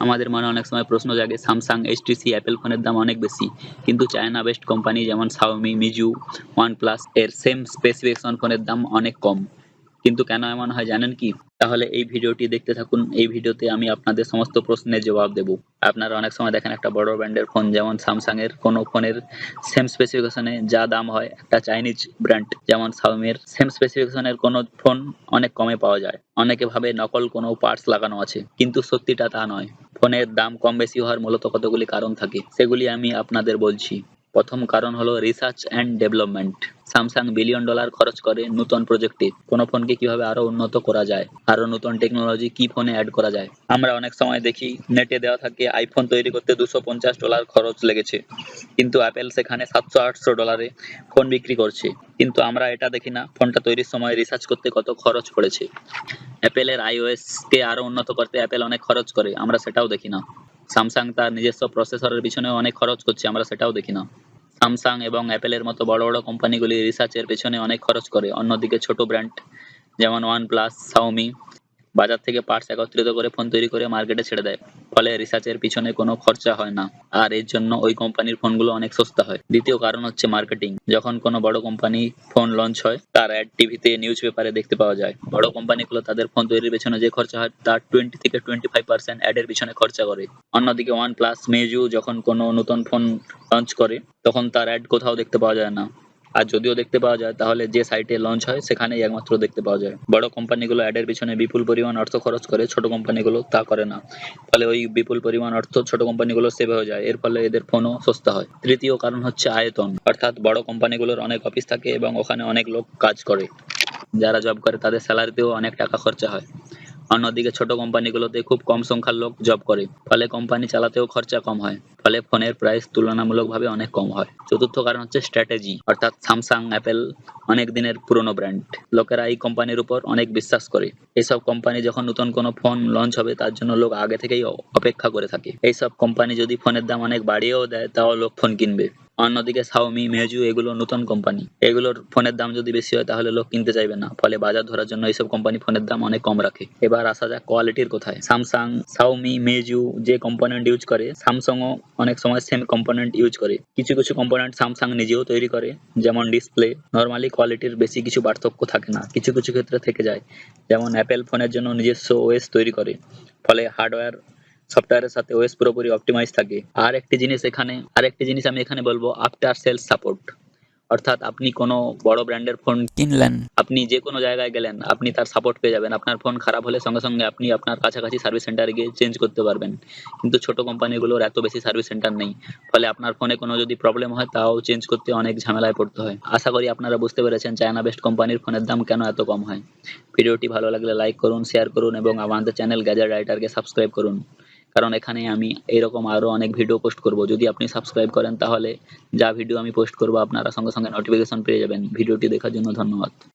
আমাদের মনে অনেক সময় প্রশ্ন জাগে, স্যামসাং, এইচটিসি, অ্যাপেল ফোনের দাম অনেক বেশি, কিন্তু চায়না বেসড কোম্পানি যেমন শাওমি, মিজু, ওয়ানপ্লাস এর সেম স্পেসিফিকেশন ফোনের দাম অনেক কম। কিন্তু কেন এমন হয় জানেন কি? তাহলে এই ভিডিওটি দেখতে থাকুন। এই ভিডিওতে আমি আপনাদের সমস্ত প্রশ্নের জবাব দেব। আপনারা অনেক সময় দেখেন একটা বড় ব্র্যান্ডের ফোন যেমন স্যামসাং এর কোনো ফোনের সেম স্পেসিফিকেশনে যা দাম হয় একটা চাইনিজ ব্র্যান্ড যেমন শাওমির সেম স্পেসিফিকেশনের কোনো ফোন অনেক কমে পাওয়া যায়। অনেকে ভাবে নকল কোনো পার্টস লাগানো আছে, কিন্তু সত্যিটা তা নয়। ফোনের দাম কম বেশি হওয়ার মূলত কতগুলি কারণ থাকে, সেগুলি আমি আপনাদের বলছি। প্রথম কারণ হলো research and development. Samsung billion dollar খরচ করে নতুন প্রজেক্টে কোনো ফোনকে কিভাবে আরো উন্নত করা যায়, আরো নতুন টেকনোলজি কি ফোনে অ্যাড করা যায়। আমরা অনেক সময় দেখি নেটে দেওয়া থাকে আইফোন তৈরি করতে $250 খরচ লেগেছে, কিন্তু অ্যাপেল সেখানে $700-800 ফোন বিক্রি করছে। কিন্তু আমরা এটা দেখি না ফোনটা তৈরির সময় রিসার্চ করতে কত খরচ পড়েছে। অ্যাপেলের আইওএস কে আরো উন্নত করতে অ্যাপেল অনেক খরচ করে, আমরা সেটাও দেখি না। স্যামসাং তার নিজস্ব প্রসেসরের পিছনেও অনেক খরচ করছে, আমরা সেটাও দেখি না। স্যামসাং এবং অ্যাপেলের মতো বড় বড় কোম্পানিগুলি রিসার্চের পেছনে অনেক খরচ করে, অন্যদিকে ছোট ব্র্যান্ড যেমন ওয়ানপ্লাস, শাওমি বাজার থেকে পার্টস একত্রিত করে ফোন তৈরি করে মার্কেটে ছেড়ে দেয়। ফলে রিসার্চের পিছনে কোনো খরচা হয় না, আর এর জন্য ওই কোম্পানির ফোনগুলো অনেক সস্তা হয়। দ্বিতীয় কারণ হচ্ছে মার্কেটিং। যখন কোনো বড় কোম্পানি ফোন লঞ্চ হয় তার অ্যাড টিভিতে, নিউজ পেপারে দেখতে পাওয়া যায়। বড় কোম্পানিগুলো তাদের ফোন তৈরির পেছনে যে খরচা হয় তার 20 থেকে 25% অ্যাডের পিছনে খরচা করে। অন্যদিকে ওয়ানপ্লাস, মেজু যখন কোনো নতুন ফোন লঞ্চ করে তখন তার অ্যাড কোথাও দেখতে পাওয়া যায় না, আর যদিও দেখতে পাওয়া যায় তাহলে যে সাইটে লঞ্চ হয় সেখানেই একমাত্র দেখতে পাওয়া যায়। বড় কোম্পানিগুলো অ্যাডের পিছনে বিপুল পরিমাণ অর্থ খরচ করে, ছোট কোম্পানিগুলো তা করে না। ফলে ওই বিপুল পরিমাণ অর্থ ছোট কোম্পানিগুলো সেভ হয়ে যায়, এর ফলে এদের ফোনও সস্তা হয়। তৃতীয় কারণ হচ্ছে আয়তন, অর্থাৎ বড় কোম্পানিগুলোর অনেক অফিস থাকে এবং ওখানে অনেক লোক কাজ করে। যারা জব করে তাদের স্যালারিতেও অনেক টাকা খরচা হয়। অন্যদিকে ছোট কোম্পানিগুলোতে খুব কম সংখ্যার লোক জব করে, ফলে কোম্পানি চালাতেও খরচা কম হয়। ফলে ফোনের প্রাইস তুলনামূলকভাবে অনেক কম হয়। চতুর্থ কারণ হচ্ছে স্ট্র্যাটেজি, অর্থাৎ স্যামসাং, অ্যাপেল অনেক দিনের পুরনো ব্র্যান্ড। লোকেরা এই কোম্পানির উপর অনেক বিশ্বাস করে। এইসব কোম্পানি যখন নতুন কোনো ফোন লঞ্চ হবে তার জন্য লোক আগে থেকেই অপেক্ষা করে থাকে। এইসব কোম্পানি যদি ফোনের দাম অনেক বাড়িয়েও দেয় তাও লোক ফোন কিনবে। অন্যদিকে শাওমি, মেজু এগুলো নতুন কোম্পানি, এগুলোর ফোনের দাম যদি বেশি হয় তাহলে লোক কিনতে চাইবে না, ফলে বাজার ধরার জন্য এইসব কোম্পানি ফোনের দাম অনেক কম রাখে। এবার আসা যাক কোয়ালিটির কথায়। স্যামসাং, শাওমি, মেজু যে কম্পোনেন্ট ইউজ করে স্যামসাংও অনেক সময় সেম কম্পোনেন্ট ইউজ করে। কিছু কিছু কম্পোনেন্ট স্যামসাং নিজেও তৈরি করে, যেমন ডিসপ্লে। নরমালি কোয়ালিটির বেশি কিছু পার্থক্য থাকে না, কিছু কিছু ক্ষেত্রে থেকে যায়। যেমন অ্যাপেল ফোনের জন্য নিজস্ব ওএস তৈরি করে, ফলে হার্ডওয়্যার সফটওয়্যারের সাথে ওএস পুরোপুরি অপটিমাইজ থাকে। আরেকটি জিনিস আমি এখানে বলবো, আফটার সেলস সাপোর্ট। অর্থাৎ আপনি কোনো বড় ব্র্যান্ডের ফোন কিনলেন, আপনি যে কোনো জায়গায় গেলেন আপনি তার সাপোর্ট পেয়ে যাবেন। আপনার ফোন খারাপ হলে সঙ্গে সঙ্গে আপনি আপনার কাছাকাছি সার্ভিস সেন্টারে গিয়ে চেঞ্জ করতে পারবেন। কিন্তু ছোট কোম্পানিগুলোর এত বেশি সার্ভিস সেন্টার নেই, ফলে আপনার ফোনে কোনো যদি প্রবলেম হয় তাও চেঞ্জ করতে অনেক ঝামেলায় পড়তে হয়। আশা করি আপনারা বুঝতে পেরেছেন চায়না বেস্ট কোম্পানির ফোনের দাম কেন এত কম হয়। ভিডিওটি ভালো লাগলে লাইক করুন, শেয়ার করুন এবং আমাদের চ্যানেল গ্যাজেট রাইটারকে সাবস্ক্রাইব করুন, কারণ এখানে আমি এরকম আরো অনেক ভিডিও পোস্ট করব। যদি আপনি সাবস্ক্রাইব করেন তাহলে যা ভিডিও আমি পোস্ট করব আপনারা সঙ্গে সঙ্গে নোটিফিকেশন পেয়ে যাবেন। ভিডিওটি দেখার জন্য ধন্যবাদ।